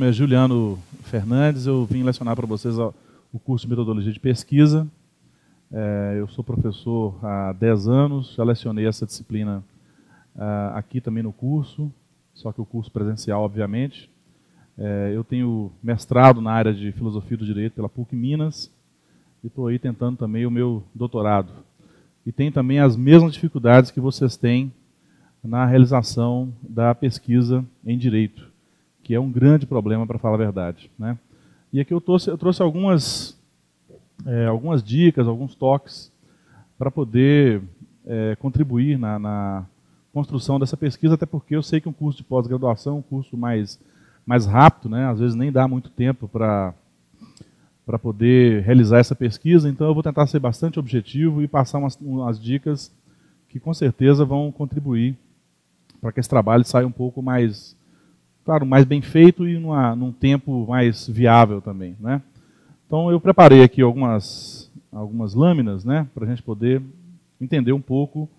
nome é Juliano Fernandes, eu vim lecionar para vocês o curso de Metodologia de Pesquisa. Eu sou professor há 10 anos, já lecionei essa disciplina aqui também no curso, só que o curso presencial, obviamente. Eu tenho mestrado na área de Filosofia do Direito pela PUC Minas e estou aí tentando também o meu doutorado. E tenho também as mesmas dificuldades que vocês têm na realização da pesquisa em Direito, que é um grande problema, para falar a verdade, né? E aqui eu trouxe algumas dicas, alguns toques para poder contribuir na construção dessa pesquisa, até porque eu sei que um curso de pós-graduação é um curso mais rápido, né? Às vezes nem dá muito tempo para poder realizar essa pesquisa, então eu vou tentar ser bastante objetivo e passar umas dicas que com certeza vão contribuir para que esse trabalho saia um pouco mais, claro, mais bem feito e num tempo mais viável também, né? Então eu preparei aqui algumas lâminas, né, para a gente poder entender um pouco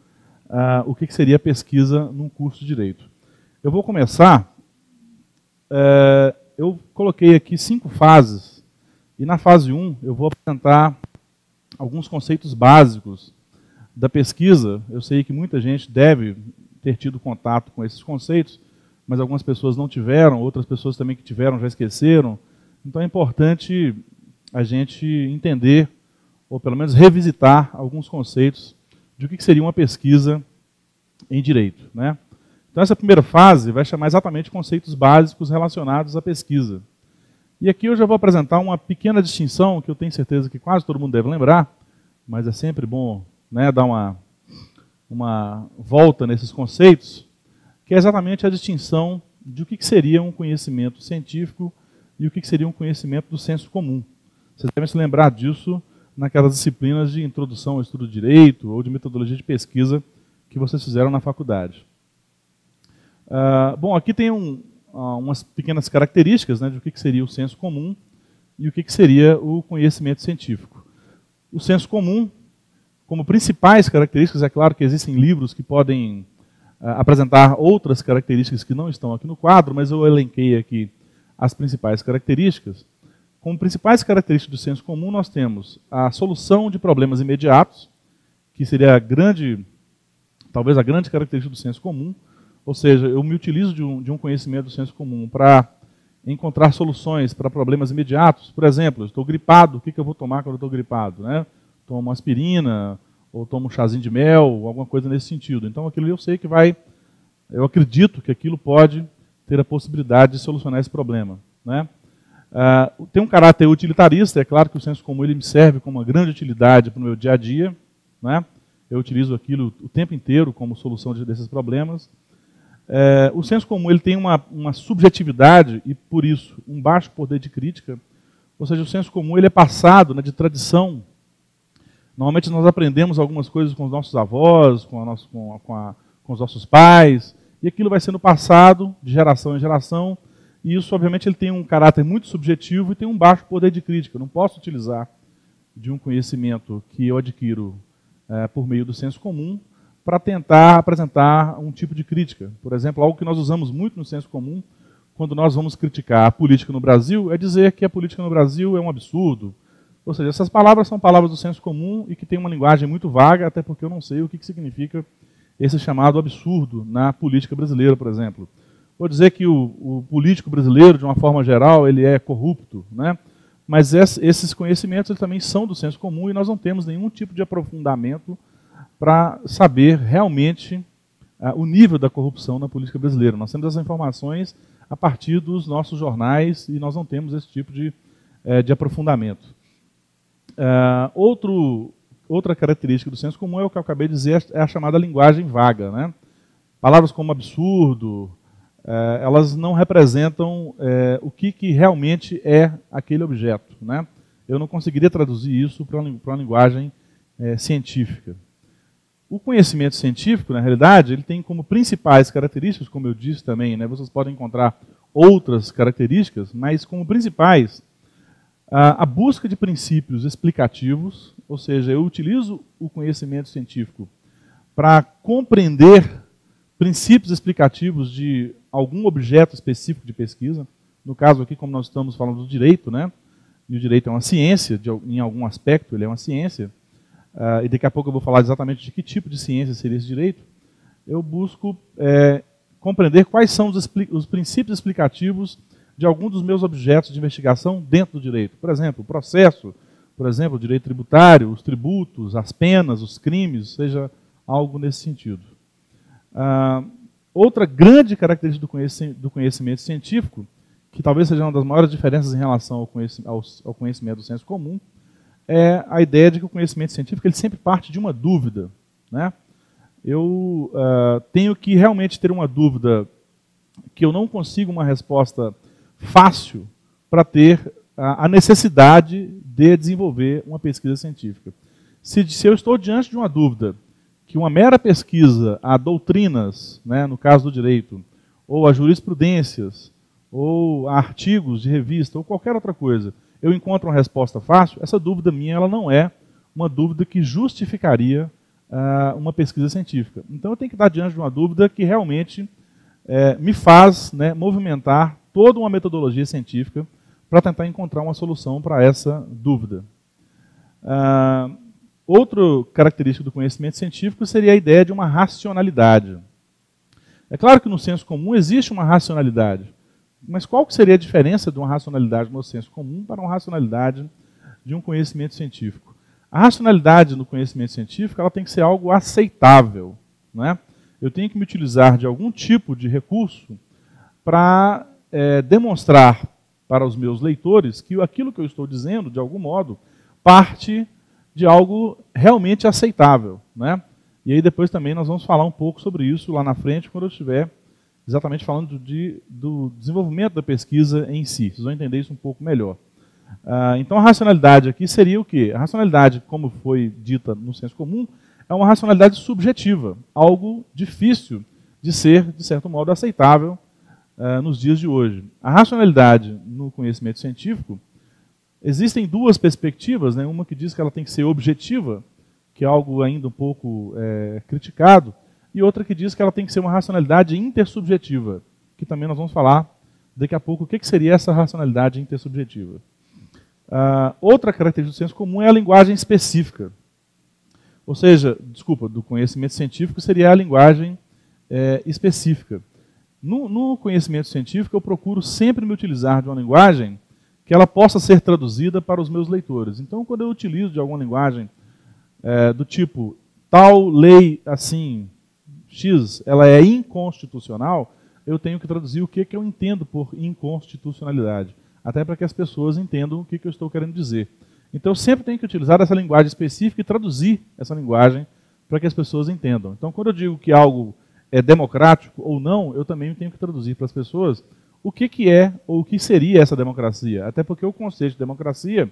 o que seria a pesquisa num curso de Direito. Eu vou começar, eu coloquei aqui 5 fases, e na fase 1 eu vou apresentar alguns conceitos básicos da pesquisa. Eu sei que muita gente deve ter tido contato com esses conceitos, mas algumas pessoas não tiveram, outras pessoas também que tiveram já esqueceram. Então é importante a gente entender, ou pelo menos revisitar alguns conceitos de o que seria uma pesquisa em Direito, né? Então essa primeira fase vai chamar exatamente conceitos básicos relacionados à pesquisa. E aqui eu já vou apresentar uma pequena distinção, que eu tenho certeza que quase todo mundo deve lembrar, mas é sempre bom, né, dar uma volta nesses conceitos, que é exatamente a distinção de o que seria um conhecimento científico e o que seria um conhecimento do senso comum. Vocês devem se lembrar disso naquelas disciplinas de introdução ao estudo de direito ou de metodologia de pesquisa que vocês fizeram na faculdade. Bom, aqui tem umas pequenas características, né, de o que seria o senso comum e o que seria o conhecimento científico. O senso comum, como principais características, é claro que existem livros que podem apresentar outras características que não estão aqui no quadro, mas eu elenquei aqui as principais características. Como principais características do senso comum, nós temos a solução de problemas imediatos, que seria talvez a grande característica do senso comum, ou seja, eu me utilizo de um conhecimento do senso comum para encontrar soluções para problemas imediatos. Por exemplo, eu estou gripado, o que eu vou tomar quando eu estou gripado, né? Tomo uma aspirina, ou tomo um chazinho de mel, ou alguma coisa nesse sentido. Então aquilo eu sei que eu acredito que aquilo pode ter a possibilidade de solucionar esse problema, né? Tem um caráter utilitarista, é claro que o senso comum ele me serve como uma grande utilidade para o meu dia a dia, né? Eu utilizo aquilo o tempo inteiro como solução desses problemas. O senso comum ele tem uma subjetividade e, por isso, um baixo poder de crítica, ou seja, o senso comum ele é passado, né, de tradição. Normalmente nós aprendemos algumas coisas com os nossos avós, com os nossos pais, e aquilo vai sendo passado de geração em geração, e isso, obviamente, ele tem um caráter muito subjetivo e tem um baixo poder de crítica. Eu não posso utilizar de um conhecimento que eu adquiro por meio do senso comum para tentar apresentar um tipo de crítica. Por exemplo, algo que nós usamos muito no senso comum, quando nós vamos criticar a política no Brasil, é dizer que a política no Brasil é um absurdo. Ou seja, essas palavras são palavras do senso comum e que têm uma linguagem muito vaga, até porque eu não sei o que significa esse chamado absurdo na política brasileira, por exemplo. Vou dizer que o político brasileiro, de uma forma geral, ele é corrupto, né? Mas esses conhecimentos eles também são do senso comum e nós não temos nenhum tipo de aprofundamento para saber realmente o nível da corrupção na política brasileira. Nós temos essas informações a partir dos nossos jornais e nós não temos esse tipo de aprofundamento. Outra característica do senso comum é o que eu acabei de dizer, é a chamada linguagem vaga, né? Palavras como absurdo, elas não representam o que realmente é aquele objeto, né? Eu não conseguiria traduzir isso para uma linguagem científica. O conhecimento científico, na realidade, ele tem como principais características, como eu disse também, né? Vocês podem encontrar outras características, mas como principais, a busca de princípios explicativos, ou seja, eu utilizo o conhecimento científico para compreender princípios explicativos de algum objeto específico de pesquisa. No caso aqui, como nós estamos falando do direito, né? E o direito é uma ciência, em algum aspecto ele é uma ciência, e daqui a pouco eu vou falar exatamente de que tipo de ciência seria esse direito, eu busco compreender quais são os princípios explicativos de algum dos meus objetos de investigação dentro do direito. Por exemplo, o processo, por exemplo, o direito tributário, os tributos, as penas, os crimes, seja algo nesse sentido. Outra grande característica do conhecimento científico, que talvez seja uma das maiores diferenças em relação ao conhecimento do senso comum, é a ideia de que o conhecimento científico ele sempre parte de uma dúvida, né? Eu tenho que realmente ter uma dúvida que eu não consigo uma resposta fácil para ter a necessidade de desenvolver uma pesquisa científica. Se eu estou diante de uma dúvida que uma mera pesquisa a doutrinas, né, no caso do direito, ou a jurisprudências, ou a artigos de revista, ou qualquer outra coisa, eu encontro uma resposta fácil, essa dúvida minha ela não é uma dúvida que justificaria uma pesquisa científica. Então eu tenho que estar diante de uma dúvida que realmente me faz, né, movimentar toda uma metodologia científica para tentar encontrar uma solução para essa dúvida. Outra característica do conhecimento científico seria a ideia de uma racionalidade. É claro que no senso comum existe uma racionalidade, mas qual que seria a diferença de uma racionalidade no senso comum para uma racionalidade de um conhecimento científico? A racionalidade no conhecimento científico ela tem que ser algo aceitável, né? Eu tenho que me utilizar de algum tipo de recurso para demonstrar para os meus leitores que aquilo que eu estou dizendo, de algum modo, parte de algo realmente aceitável, né? E aí depois também nós vamos falar um pouco sobre isso lá na frente, quando eu estiver exatamente falando do desenvolvimento da pesquisa em si. Vocês vão entender isso um pouco melhor. Então a racionalidade aqui seria o quê? A racionalidade, como foi dita no senso comum, é uma racionalidade subjetiva, algo difícil de ser, de certo modo, aceitável nos dias de hoje. A racionalidade no conhecimento científico, existem duas perspectivas, né? Uma que diz que ela tem que ser objetiva, que é algo ainda um pouco criticado, e outra que diz que ela tem que ser uma racionalidade intersubjetiva, que também nós vamos falar daqui a pouco o que seria essa racionalidade intersubjetiva. Outra característica do senso comum é a linguagem específica. Ou seja, do conhecimento científico seria a linguagem específica. No conhecimento científico eu procuro sempre me utilizar de uma linguagem que ela possa ser traduzida para os meus leitores. Então, quando eu utilizo de alguma linguagem do tipo, tal lei assim, X, ela é inconstitucional, eu tenho que traduzir o que eu entendo por inconstitucionalidade, até para que as pessoas entendam o que eu estou querendo dizer. Então, eu sempre tenho que utilizar essa linguagem específica e traduzir essa linguagem para que as pessoas entendam. Então, quando eu digo que algo é democrático ou não, eu também tenho que traduzir para as pessoas o que é ou o que seria essa democracia. Até porque o conceito de democracia,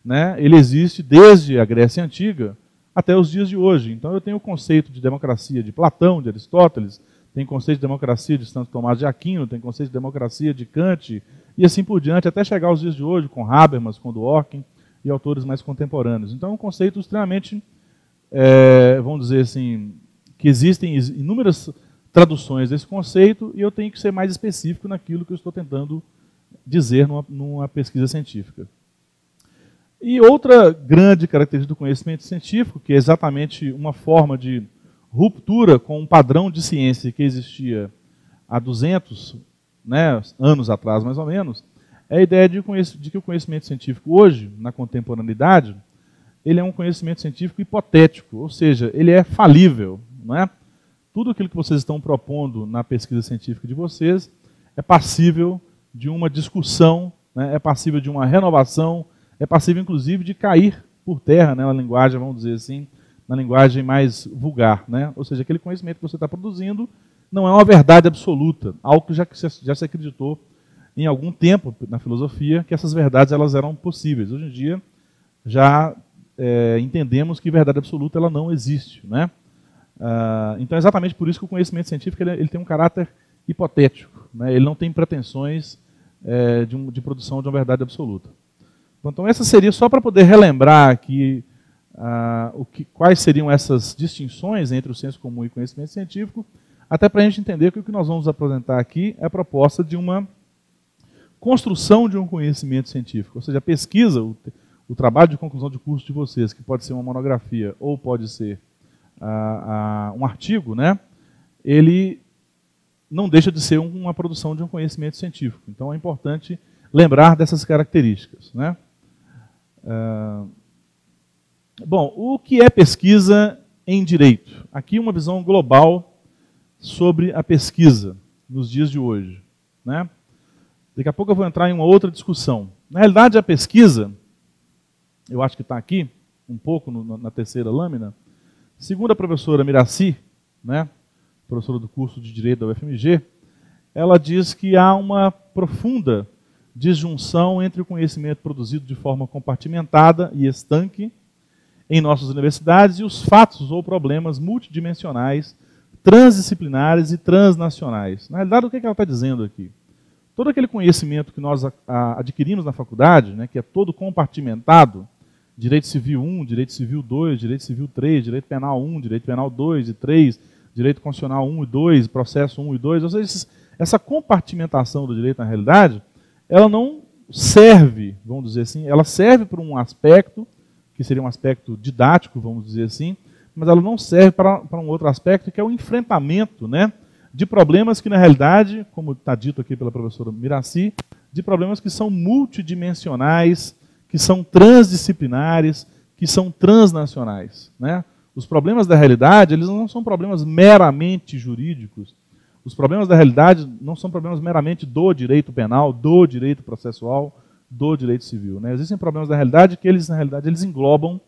né, ele existe desde a Grécia Antiga até os dias de hoje. Então eu tenho o conceito de democracia de Platão, de Aristóteles, tem conceito de democracia de Santo Tomás de Aquino, tem conceito de democracia de Kant, e assim por diante, até chegar aos dias de hoje, com Habermas, com Dworkin e autores mais contemporâneos. Então é um conceito extremamente, vamos dizer assim, que existem inúmeras traduções desse conceito, e eu tenho que ser mais específico naquilo que eu estou tentando dizer numa pesquisa científica. E outra grande característica do conhecimento científico, que é exatamente uma forma de ruptura com um padrão de ciência que existia há 200 anos atrás, mais ou menos, é a ideia de que o conhecimento científico hoje, na contemporaneidade, ele é um conhecimento científico hipotético, ou seja, ele é falível, não é? Tudo aquilo que vocês estão propondo na pesquisa científica de vocês é passível de uma discussão, né? É passível de uma renovação, é passível, inclusive, de cair por terra, né, na linguagem, vamos dizer assim, na linguagem mais vulgar, né? Ou seja, aquele conhecimento que você está produzindo não é uma verdade absoluta, algo que já se acreditou em algum tempo na filosofia, que essas verdades elas eram possíveis. Hoje em dia, já entendemos que verdade absoluta ela não existe, né? Então é exatamente por isso que o conhecimento científico ele tem um caráter hipotético, né? Ele não tem pretensões de produção de uma verdade absoluta. Então essa seria só para poder relembrar aqui quais seriam essas distinções entre o senso comum e o conhecimento científico, até para a gente entender que o que nós vamos apresentar aqui é a proposta de uma construção de um conhecimento científico. Ou seja, a pesquisa, o trabalho de conclusão de curso de vocês, que pode ser uma monografia ou pode ser um artigo, né? Ele não deixa de ser uma produção de um conhecimento científico. Então é importante lembrar dessas características, né? Bom, o que é pesquisa em direito? Aqui uma visão global sobre a pesquisa nos dias de hoje, né? Daqui a pouco eu vou entrar em uma outra discussão. Na realidade, a pesquisa, eu acho que está aqui, um pouco na terceira lâmina, segundo a professora Miraci, né, professora do curso de Direito da UFMG, ela diz que há uma profunda disjunção entre o conhecimento produzido de forma compartimentada e estanque em nossas universidades e os fatos ou problemas multidimensionais, transdisciplinares e transnacionais. Na realidade, o que ela está dizendo aqui? Todo aquele conhecimento que nós adquirimos na faculdade, né, que é todo compartimentado, Direito Civil 1, Direito Civil 2, Direito Civil 3, Direito Penal 1, Direito Penal 2 e 3, Direito Constitucional 1 e 2, Processo 1 e 2, ou seja, essa compartimentação do direito, na realidade, ela não serve, vamos dizer assim, ela serve para um aspecto, que seria um aspecto didático, vamos dizer assim, mas ela não serve para um outro aspecto, que é o enfrentamento, né, de problemas que, na realidade, como está dito aqui pela professora Miraci, de problemas que são multidimensionais, que são transdisciplinares, que são transnacionais, né? Os problemas da realidade, eles não são problemas meramente jurídicos. Os problemas da realidade não são problemas meramente do direito penal, do direito processual, do direito civil, né? Existem problemas da realidade que eles, na realidade, eles englobam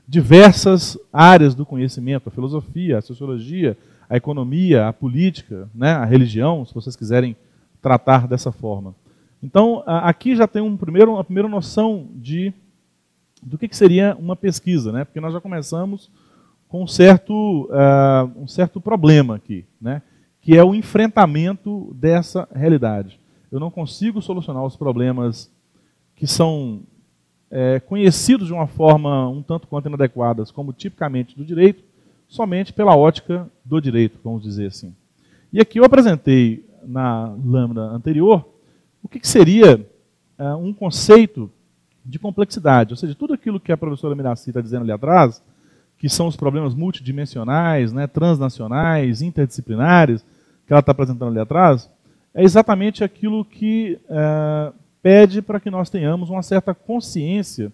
diversas áreas do conhecimento, a filosofia, a sociologia, a economia, a política, né, a religião, se vocês quiserem tratar dessa forma. Então, aqui já tem uma primeira noção do que seria uma pesquisa, né? Porque nós já começamos com um certo problema aqui, né? Que é o enfrentamento dessa realidade. Eu não consigo solucionar os problemas que são conhecidos de uma forma um tanto quanto inadequadas, como tipicamente do direito, somente pela ótica do direito, vamos dizer assim. E aqui eu apresentei na lâmina anterior o que seria um conceito de complexidade, ou seja, tudo aquilo que a professora Miraci está dizendo ali atrás, que são os problemas multidimensionais, né, transnacionais, interdisciplinares, que ela está apresentando ali atrás, é exatamente aquilo que pede para que nós tenhamos uma certa consciência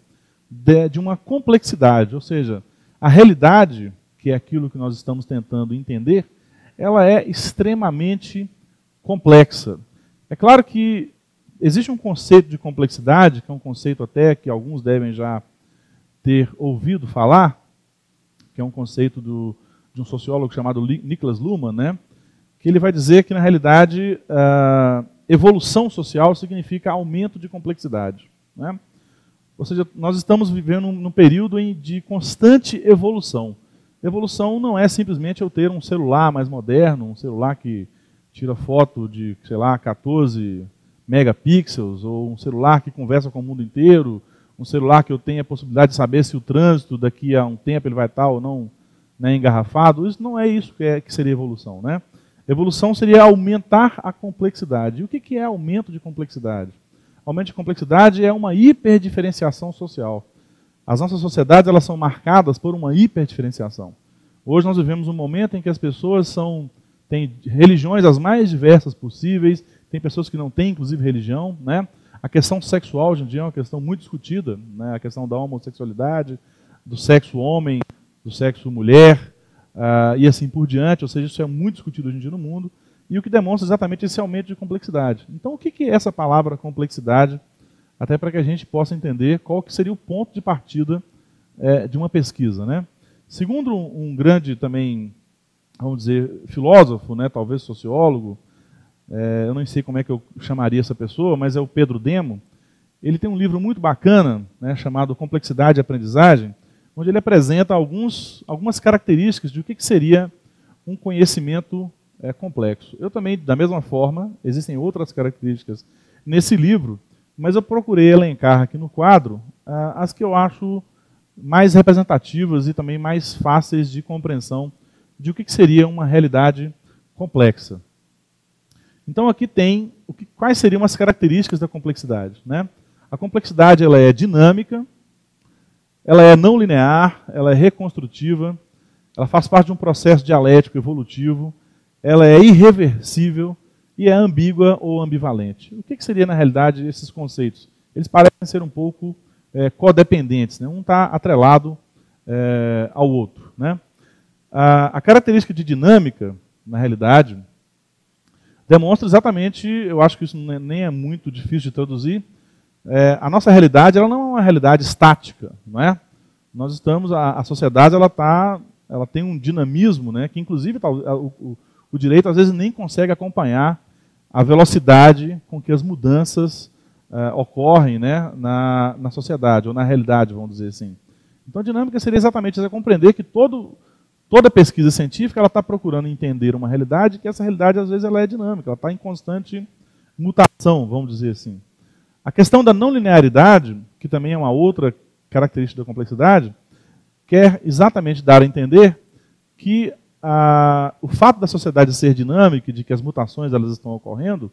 de uma complexidade, ou seja, a realidade, que é aquilo que nós estamos tentando entender, ela é extremamente complexa. É claro que existe um conceito de complexidade, que é um conceito até que alguns devem já ter ouvido falar, que é um conceito de um sociólogo chamado Niklas Luhmann, né? Que ele vai dizer que, na realidade, evolução social significa aumento de complexidade, né? Ou seja, nós estamos vivendo num período de constante evolução. Evolução não é simplesmente eu ter um celular mais moderno, um celular que tira foto de, sei lá, 14 megapixels, ou um celular que conversa com o mundo inteiro, um celular que eu tenha a possibilidade de saber se o trânsito daqui a um tempo ele vai estar ou não, né, engarrafado. Isso não é isso que seria evolução, né? Evolução seria aumentar a complexidade. E o que é aumento de complexidade? Aumento de complexidade é uma hiperdiferenciação social. As nossas sociedades, elas são marcadas por uma hiperdiferenciação. Hoje nós vivemos um momento em que as pessoas têm religiões as mais diversas possíveis, tem pessoas que não têm, inclusive, religião, né? A questão sexual hoje em dia é uma questão muito discutida, né? A questão da homossexualidade, do sexo homem, do sexo mulher, e assim por diante, ou seja, isso é muito discutido hoje em dia no mundo, e o que demonstra exatamente esse aumento de complexidade. Então, o que é essa palavra complexidade? Até para que a gente possa entender qual que seria o ponto de partida de uma pesquisa, né? Segundo um grande também, vamos dizer, filósofo, né, talvez sociólogo, eu não sei como é que eu chamaria essa pessoa, mas é o Pedro Demo. Ele tem um livro muito bacana, né, chamado Complexidade e Aprendizagem, onde ele apresenta algumas características de o que seria um conhecimento complexo. Eu também, da mesma forma, existem outras características nesse livro, mas eu procurei elencar aqui no quadro as que eu acho mais representativas e também mais fáceis de compreensão de o que seria uma realidade complexa. Então aqui tem quais seriam as características da complexidade, né? A complexidade ela é dinâmica, ela é não linear, ela é reconstrutiva, ela faz parte de um processo dialético evolutivo, ela é irreversível e é ambígua ou ambivalente. O que seria, na realidade, esses conceitos? Eles parecem ser um pouco codependentes, né? Um está atrelado ao outro, né? A característica de dinâmica, na realidade, demonstra exatamente, eu acho que isso nem é muito difícil de traduzir, a nossa realidade ela não é uma realidade estática, não é? Nós estamos, a sociedade ela tem um dinamismo, né, que inclusive o direito às vezes nem consegue acompanhar a velocidade com que as mudanças ocorrem, né, na sociedade, ou na realidade, vamos dizer assim. Então a dinâmica seria exatamente você compreender que toda pesquisa científica ela está procurando entender uma realidade, que essa realidade às vezes ela é dinâmica, ela está em constante mutação, vamos dizer assim. A questão da não linearidade, que também é uma outra característica da complexidade, quer exatamente dar a entender que o fato da sociedade ser dinâmica e de que as mutações elas estão ocorrendo,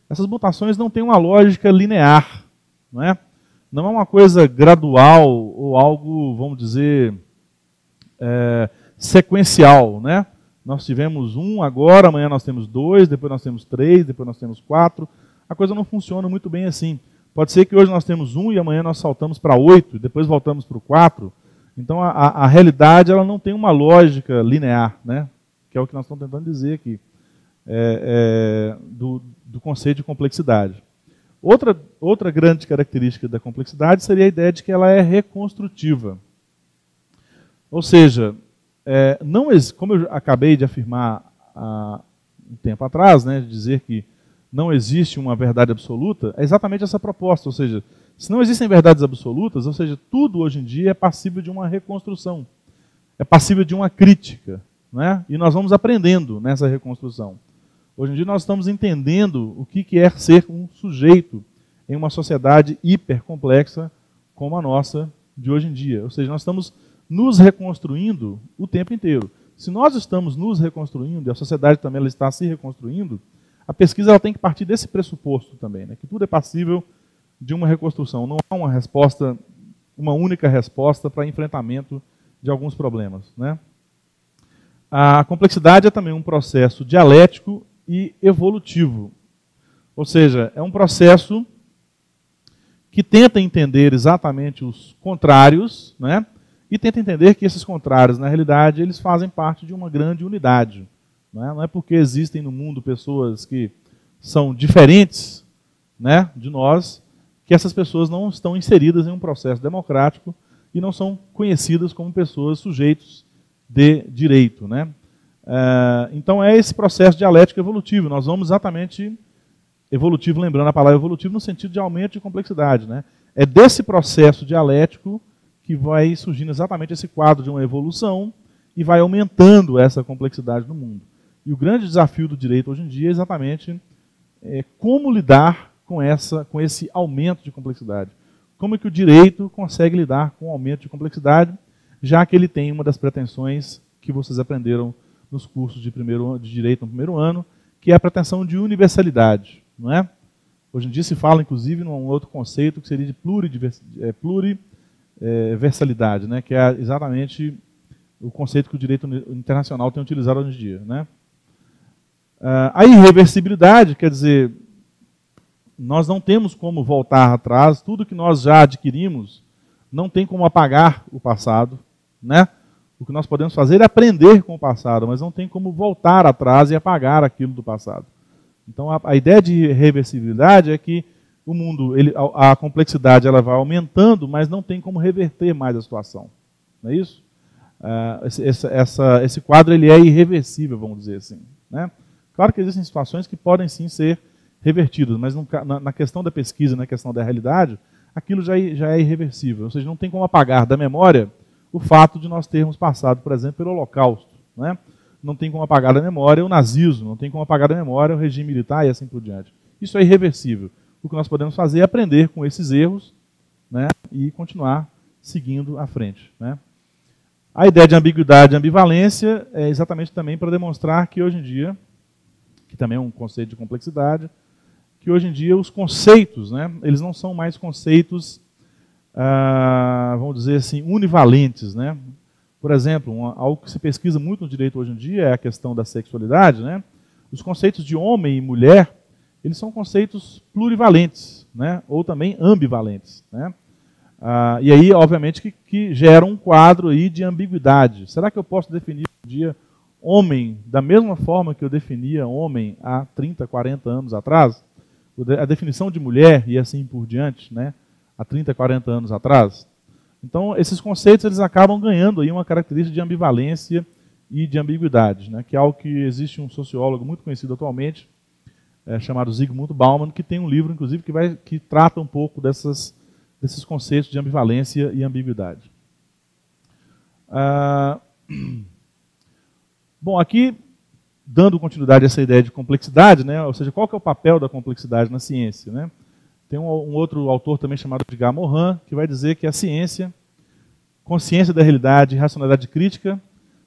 essas mutações não têm uma lógica linear, não é? Não é uma coisa gradual ou algo, vamos dizer, sequencial, né? Nós tivemos 1 agora, amanhã nós temos 2, depois nós temos 3, depois nós temos 4. A coisa não funciona muito bem assim. Pode ser que hoje nós temos 1 e amanhã nós saltamos para 8, e depois voltamos para o 4. Então a realidade ela não tem uma lógica linear, né? Que é o que nós estamos tentando dizer aqui, do conceito de complexidade. Outra grande característica da complexidade seria a ideia de que ela é reconstrutiva. Ou seja, como eu acabei de afirmar há um tempo atrás, né, de dizer que não existe uma verdade absoluta, é exatamente essa proposta. Ou seja, se não existem verdades absolutas, ou seja, tudo hoje em dia é passível de uma reconstrução, é passível de uma crítica, né? E nós vamos aprendendo nessa reconstrução. Hoje em dia nós estamos entendendo o que é ser um sujeito em uma sociedade hipercomplexa como a nossa de hoje em dia. Ou seja, nós estamos nos reconstruindo o tempo inteiro. Se nós estamos nos reconstruindo, e a sociedade também ela está se reconstruindo, a pesquisa ela tem que partir desse pressuposto também, né? Que tudo é passível de uma reconstrução. Não há uma única resposta para enfrentamento de alguns problemas, né? A complexidade é também um processo dialético e evolutivo. Ou seja, é um processo que tenta entender exatamente os contrários, né? E tenta entender que esses contrários, na realidade, eles fazem parte de uma grande unidade. Não é porque existem no mundo pessoas que são diferentes, né, de nós, que essas pessoas não estão inseridas em um processo democrático e não são conhecidas como pessoas sujeitos de direito, né? Então é esse processo dialético evolutivo. Nós vamos exatamente evolutivo, lembrando a palavra evolutivo no sentido de aumento de complexidade, né? É desse processo dialético que vai surgindo exatamente esse quadro de uma evolução e vai aumentando essa complexidade no mundo. E o grande desafio do direito hoje em dia é exatamente como lidar com esse aumento de complexidade. Como é que o direito consegue lidar com o aumento de complexidade, já que ele tem uma das pretensões que vocês aprenderam nos cursos de direito no primeiro ano, que é a pretensão de universalidade, não é? Hoje em dia se fala, inclusive, num outro conceito que seria de pluriversalidade, né? Que é exatamente o conceito que o direito internacional tem utilizado hoje em dia, né? A irreversibilidade, quer dizer, nós não temos como voltar atrás, tudo que nós já adquirimos não tem como apagar o passado, né? O que nós podemos fazer é aprender com o passado, mas não tem como voltar atrás e apagar aquilo do passado. Então a ideia de reversibilidade é que o mundo, a complexidade ela vai aumentando, mas não tem como reverter mais a situação. Não é isso? Esse quadro ele é irreversível, vamos dizer assim, né? Claro que existem situações que podem sim ser revertidas, mas na questão da pesquisa, na questão da realidade, aquilo já é irreversível. Ou seja, não tem como apagar da memória o fato de nós termos passado, por exemplo, pelo Holocausto, né? Não tem como apagar da memória o nazismo, não tem como apagar da memória o regime militar e assim por diante. Isso é irreversível. O que nós podemos fazer é aprender com esses erros, né, e continuar seguindo à frente, né? A ideia de ambiguidade e ambivalência é exatamente também para demonstrar que hoje em dia, que também é um conceito de complexidade, que hoje em dia os conceitos, né, eles não são mais conceitos, vamos dizer assim, univalentes, né? Por exemplo, algo que se pesquisa muito no direito hoje em dia é a questão da sexualidade, né? Os conceitos de homem e mulher, eles são conceitos plurivalentes, né? Ou também ambivalentes, né? E aí, obviamente, que gera um quadro aí de ambiguidade. Será que eu posso definir um dia homem da mesma forma que eu definia homem há 30, 40 anos atrás? A definição de mulher e assim por diante, né? Há 30, 40 anos atrás? Então, esses conceitos eles acabam ganhando aí uma característica de ambivalência e de ambiguidade, né? Que é algo que existe um sociólogo muito conhecido atualmente, chamado Zygmunt Bauman, que tem um livro, inclusive, que trata um pouco desses conceitos de ambivalência e ambiguidade. Bom, aqui, dando continuidade a essa ideia de complexidade, né? Ou seja, qual que é o papel da complexidade na ciência, né? Tem um outro autor também chamado Edgar Morin, que vai dizer que a ciência, consciência da realidade e racionalidade crítica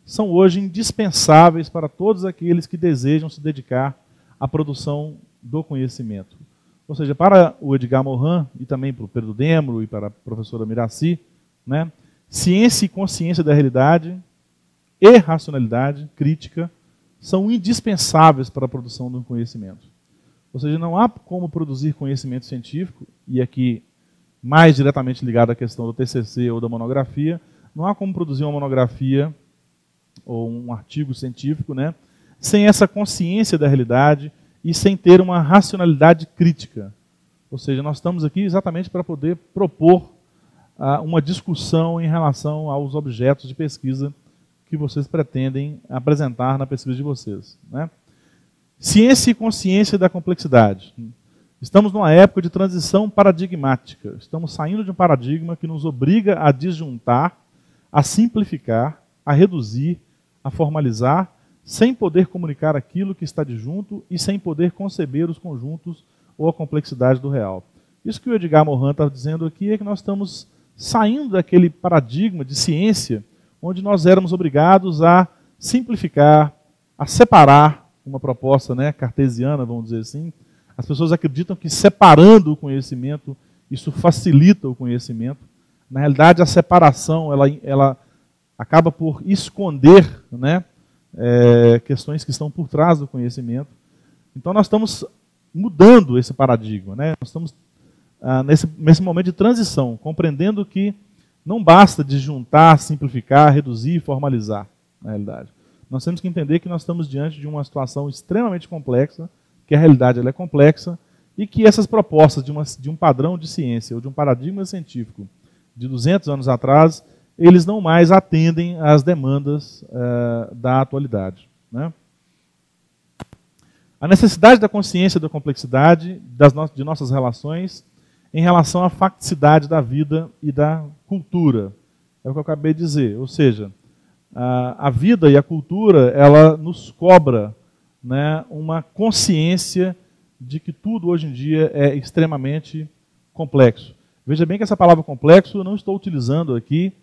são hoje indispensáveis para todos aqueles que desejam se dedicar à produção do conhecimento. Ou seja, para o Edgar Morin e também para o Pedro Demo e para a professora Miraci, né, ciência e consciência da realidade e racionalidade crítica são indispensáveis para a produção do conhecimento. Ou seja, não há como produzir conhecimento científico, e aqui mais diretamente ligado à questão do TCC ou da monografia, não há como produzir uma monografia ou um artigo científico, né, sem essa consciência da realidade e sem ter uma racionalidade crítica. Ou seja, nós estamos aqui exatamente para poder propor uma discussão em relação aos objetos de pesquisa que vocês pretendem apresentar na pesquisa de vocês, né? Ciência e consciência da complexidade. Estamos numa época de transição paradigmática. Estamos saindo de um paradigma que nos obriga a disjuntar, a simplificar, a reduzir, a formalizar, sem poder comunicar aquilo que está disjunto e sem poder conceber os conjuntos ou a complexidade do real. Isso que o Edgar Morin está dizendo aqui é que nós estamos saindo daquele paradigma de ciência onde nós éramos obrigados a simplificar, a separar, uma proposta, né, cartesiana, vamos dizer assim. As pessoas acreditam que separando o conhecimento, isso facilita o conhecimento. Na realidade, a separação ela acaba por esconder, né, questões que estão por trás do conhecimento. Então, nós estamos mudando esse paradigma, né? Nós estamos nesse momento de transição, compreendendo que não basta disjuntar, simplificar, reduzir e formalizar, na realidade. Nós temos que entender que nós estamos diante de uma situação extremamente complexa, que a realidade ela é complexa, e que essas propostas de um padrão de ciência ou de um paradigma científico de 200 anos atrás, eles não mais atendem às demandas da atualidade, né? A necessidade da consciência da complexidade de nossas relações em relação à facticidade da vida e da cultura. É o que eu acabei de dizer, ou seja, a vida e a cultura, ela nos cobra, né, uma consciência de que tudo hoje em dia é extremamente complexo. Veja bem que essa palavra complexo eu não estou utilizando aqui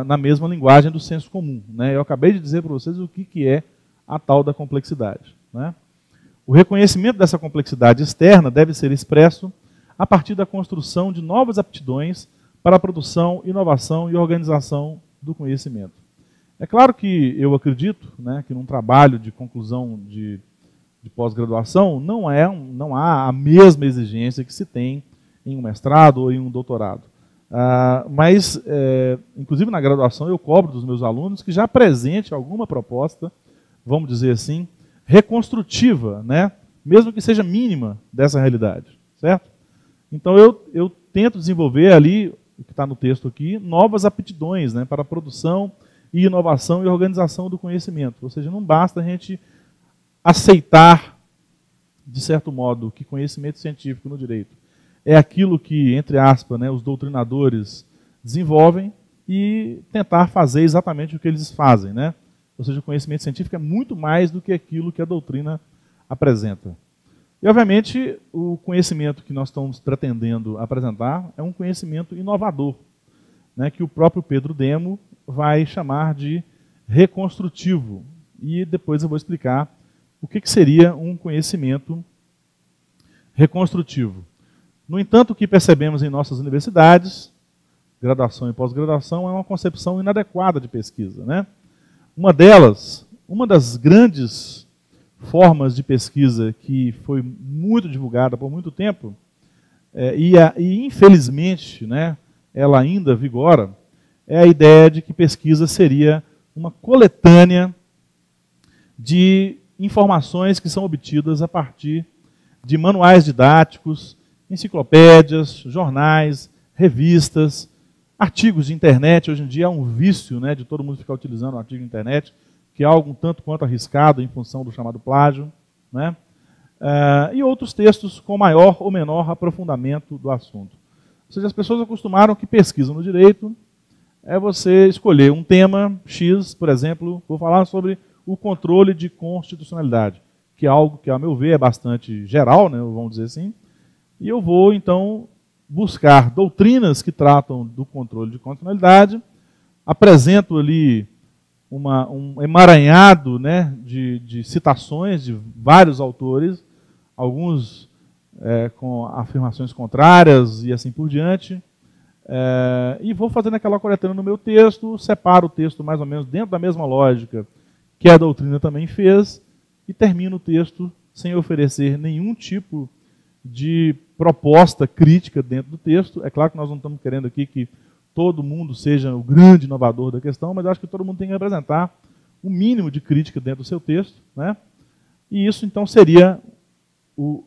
na mesma linguagem do senso comum, né? Eu acabei de dizer para vocês o que é a tal da complexidade, né? O reconhecimento dessa complexidade externa deve ser expresso a partir da construção de novas aptidões para a produção, inovação e organização do conhecimento. É claro que eu acredito, né, que num trabalho de conclusão de pós-graduação não há a mesma exigência que se tem em um mestrado ou em um doutorado. Mas, inclusive na graduação, eu cobro dos meus alunos que já apresente alguma proposta, vamos dizer assim, reconstrutiva, né, mesmo que seja mínima dessa realidade, certo? Então eu tento desenvolver ali, o que está no texto aqui, novas aptidões, né, para a produção e inovação e organização do conhecimento. Ou seja, não basta a gente aceitar, de certo modo, que conhecimento científico no direito é aquilo que, entre aspas, né, os doutrinadores desenvolvem e tentar fazer exatamente o que eles fazem, né? Ou seja, o conhecimento científico é muito mais do que aquilo que a doutrina apresenta. E, obviamente, o conhecimento que nós estamos pretendendo apresentar é um conhecimento inovador, né, que o próprio Pedro Demo vai chamar de reconstrutivo. E depois eu vou explicar o que seria um conhecimento reconstrutivo. No entanto, o que percebemos em nossas universidades, graduação e pós-graduação, é uma concepção inadequada de pesquisa, né? Uma das grandes formas de pesquisa que foi muito divulgada por muito tempo, e infelizmente, né, ela ainda vigora, é a ideia de que pesquisa seria uma coletânea de informações que são obtidas a partir de manuais didáticos, enciclopédias, jornais, revistas, artigos de internet. Hoje em dia é um vício, né, de todo mundo ficar utilizando o artigo de internet, que é algo um tanto quanto arriscado em função do chamado plágio, né? E outros textos com maior ou menor aprofundamento do assunto. Ou seja, as pessoas acostumaram que pesquisa no direito é você escolher um tema X, por exemplo, vou falar sobre o controle de constitucionalidade, que é algo que, a meu ver, é bastante geral, né, vamos dizer assim, e eu vou, então, buscar doutrinas que tratam do controle de constitucionalidade, apresento ali um emaranhado, né, de citações de vários autores, alguns com afirmações contrárias e assim por diante, e vou fazendo aquela coletânea no meu texto, separo o texto mais ou menos dentro da mesma lógica que a doutrina também fez, e termino o texto sem oferecer nenhum tipo de proposta crítica dentro do texto. É claro que nós não estamos querendo aqui que todo mundo seja o grande inovador da questão, mas eu acho que todo mundo tem que apresentar um mínimo de crítica dentro do seu texto, né? E isso, então, seria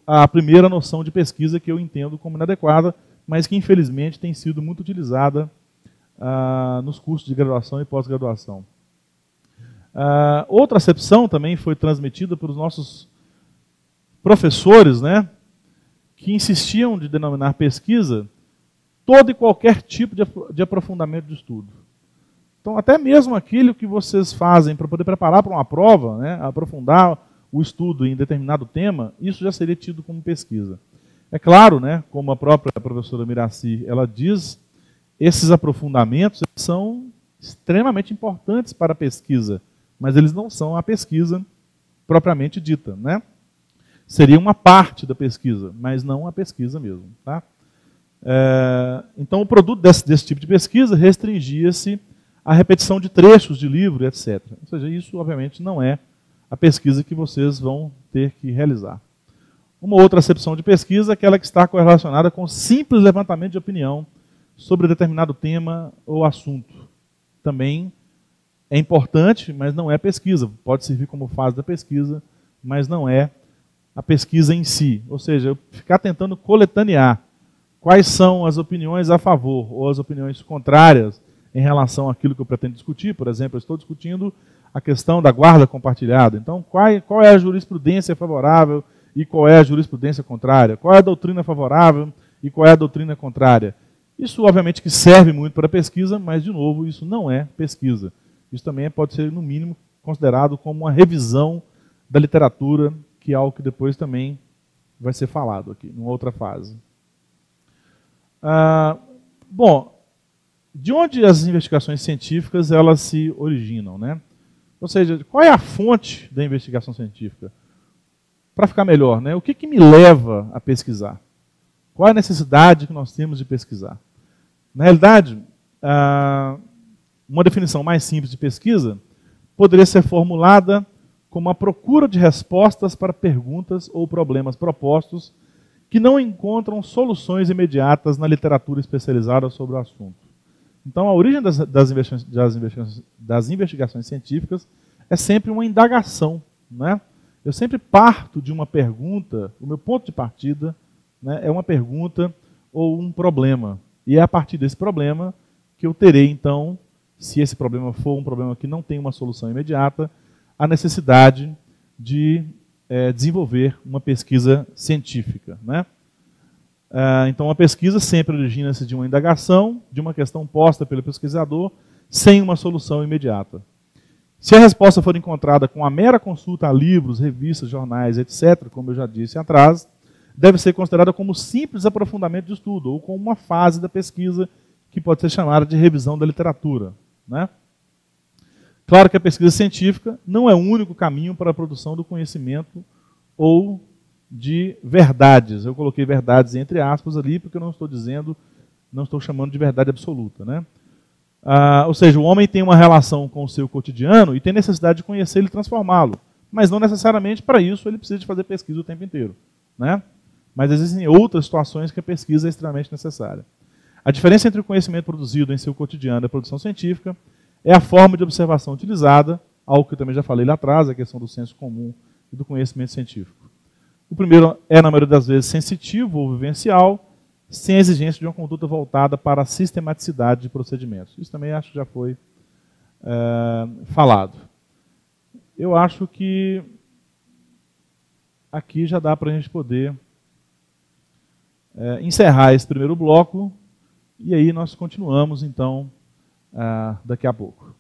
a primeira noção de pesquisa que eu entendo como inadequada, mas que, infelizmente, tem sido muito utilizada nos cursos de graduação e pós-graduação. Outra acepção também foi transmitida pelos nossos professores, né, que insistiam de denominar pesquisa todo e qualquer tipo de aprofundamento de estudo. Então, até mesmo aquilo que vocês fazem para poder preparar para uma prova, né, aprofundar o estudo em determinado tema, isso já seria tido como pesquisa. É claro, né, como a própria professora Miraci, ela diz, esses aprofundamentos são extremamente importantes para a pesquisa, mas eles não são a pesquisa propriamente dita, né? Seria uma parte da pesquisa, mas não a pesquisa mesmo, tá? Então, o produto desse tipo de pesquisa restringia-se à repetição de trechos de livro, etc. Ou seja, isso, obviamente, não é a pesquisa que vocês vão ter que realizar. Uma outra acepção de pesquisa é aquela que está correlacionada com simples levantamento de opinião sobre determinado tema ou assunto. Também é importante, mas não é pesquisa. Pode servir como fase da pesquisa, mas não é a pesquisa em si. Ou seja, eu ficar tentando coletanear quais são as opiniões a favor ou as opiniões contrárias em relação àquilo que eu pretendo discutir. Por exemplo, eu estou discutindo a questão da guarda compartilhada. Então, qual é a jurisprudência favorável e qual é a jurisprudência contrária? Qual é a doutrina favorável e qual é a doutrina contrária? Isso, obviamente, que serve muito para a pesquisa, mas, de novo, isso não é pesquisa. Isso também pode ser, no mínimo, considerado como uma revisão da literatura, que é algo que depois também vai ser falado aqui, numa outra fase. Bom, de onde as investigações científicas elas se originam, né? Ou seja, qual é a fonte da investigação científica? Para ficar melhor, né? O que me leva a pesquisar? Qual é a necessidade que nós temos de pesquisar? Na realidade, uma definição mais simples de pesquisa poderia ser formulada como a procura de respostas para perguntas ou problemas propostos que não encontram soluções imediatas na literatura especializada sobre o assunto. Então, a origem das investigações científicas é sempre uma indagação, né? Eu sempre parto de uma pergunta, o meu ponto de partida, né, é uma pergunta ou um problema. E é a partir desse problema que eu terei, então, se esse problema for um problema que não tem uma solução imediata, a necessidade de desenvolver uma pesquisa científica, né? Então, a pesquisa sempre origina-se de uma indagação, de uma questão posta pelo pesquisador, sem uma solução imediata. Se a resposta for encontrada com a mera consulta a livros, revistas, jornais, etc., como eu já disse atrás, deve ser considerada como simples aprofundamento de estudo, ou como uma fase da pesquisa que pode ser chamada de revisão da literatura, né? Claro que a pesquisa científica não é o único caminho para a produção do conhecimento ou de verdades. Eu coloquei verdades entre aspas ali, porque eu não estou dizendo, não estou chamando de verdade absoluta, né? Ou seja, o homem tem uma relação com o seu cotidiano e tem necessidade de conhecê-lo e transformá-lo. Mas não necessariamente para isso ele precisa de fazer pesquisa o tempo inteiro, né? Mas existem outras situações que a pesquisa é extremamente necessária. A diferença entre o conhecimento produzido em seu cotidiano e a produção científica é a forma de observação utilizada, algo que eu também já falei lá atrás, a questão do senso comum e do conhecimento científico. O primeiro é, na maioria das vezes, sensitivo ou vivencial, sem a exigência de uma conduta voltada para a sistematicidade de procedimentos. Isso também acho que já foi falado. Eu acho que aqui já dá para a gente poder encerrar esse primeiro bloco, e aí nós continuamos, então, daqui a pouco.